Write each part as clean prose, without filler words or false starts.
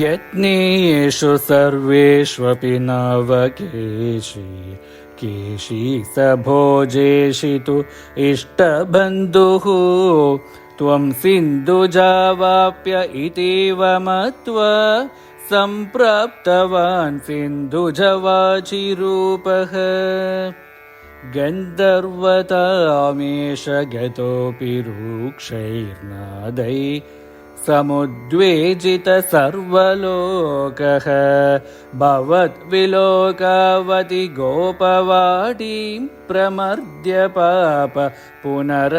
यत्नेषु सर्वेष्वपि नवकेशी केशी स भोजेषि तु इष्टबन्धुः त्वं सिन्धुजावाप्य इतीव मत्वा सम्प्राप्तवान् सिन्धुजवाचिरूपः गन्धर्वतामेष गतोऽपि रूक्षैर्नादै समुद्वेजित सर्वलोकः भवद्विलोकावति गोपवाटीं प्रमर्द्य पाप पुनरापतत्वाम्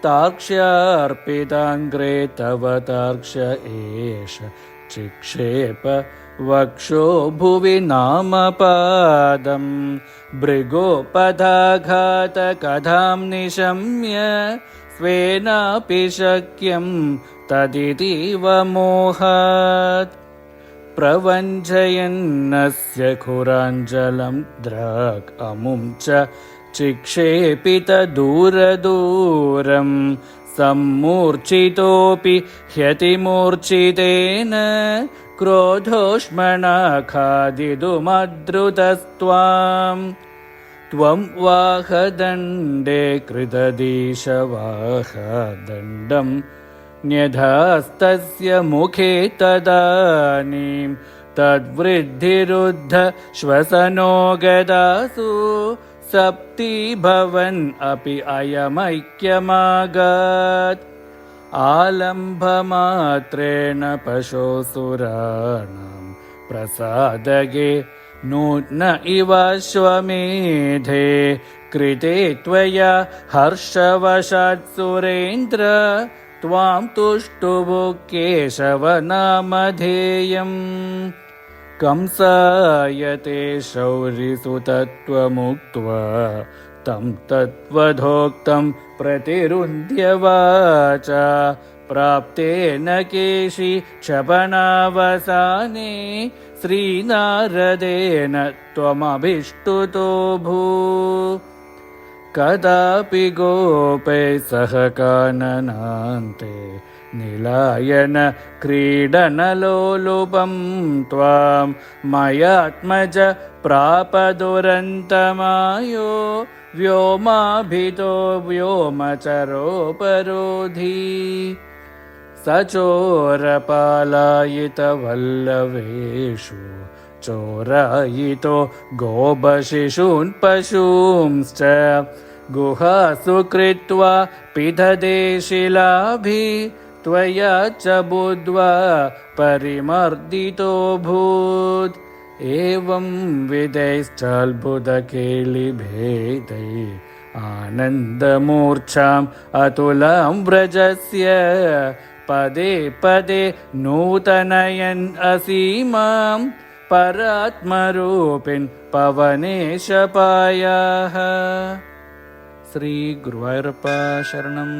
तार्क्ष्यार्पिताङ्ग्रे तव तार्क्ष्य एष चिक्षेप वक्षो भुवि नामपादं भृगोपधाघातकथां निशम्य स्वेनापि शक्यं तदितीव मोहात् प्रवञ्चयन्नस्य खुराञ्जलं द्राक् अमुं च चिक्षेपितदूरदूरं सम्मूर्छितोऽपि ह्यतिमूर्छितेन क्रोधोष्मणा खादितुमद्रुतस्त्वाम् त्वं वाहदण्डे कृतदीशवाहदण्डं न्यधास्तस्य मुखे तदानीं तद्वृद्धिरुद्ध श्वसनो गदासु सप्तीभवन् अपि अयमैक्यमागात् आलम्भमात्रेण पशोऽसुराणां प्रसादगे नूत्न इवाश्वमेधे कृते त्वया हर्षवशात् सुरेन्द्र त्वां तुष्टुभो केशव नामधेयम् कंसायते शौरिसुतत्वमुक्त्वा तं तत्त्वधोक्तं प्रतिरुन्ध्यवाचा प्राप्तेन केशी क्षपणावसाने श्रीनारदेन त्वमभिष्टुतोऽभू कदापि गोपैः सह काननान्ते निलायन क्रीडनलोलुपं त्वां मयात्मज प्रापदुरन्तमायो व्योमाभितो व्योमचरोपरोधी सचोरपालायितवल्लवेषु चोरायितो गोपशिशून् पशूंश्च गुहासु कृत्वा पिदधे शिलाभि त्वया च बुद्ध्वा परिमर्दितोऽभूत् एवं विदैश्चाल्बुधकेलिभेदैः आनन्दमूर्च्छाम् अतुलां व्रजस्य पदे पदे नूतनयन् असीमां परात्मरूपिन् पवनेशपायाः. श्री गुरुवायूरप्प शरणम्.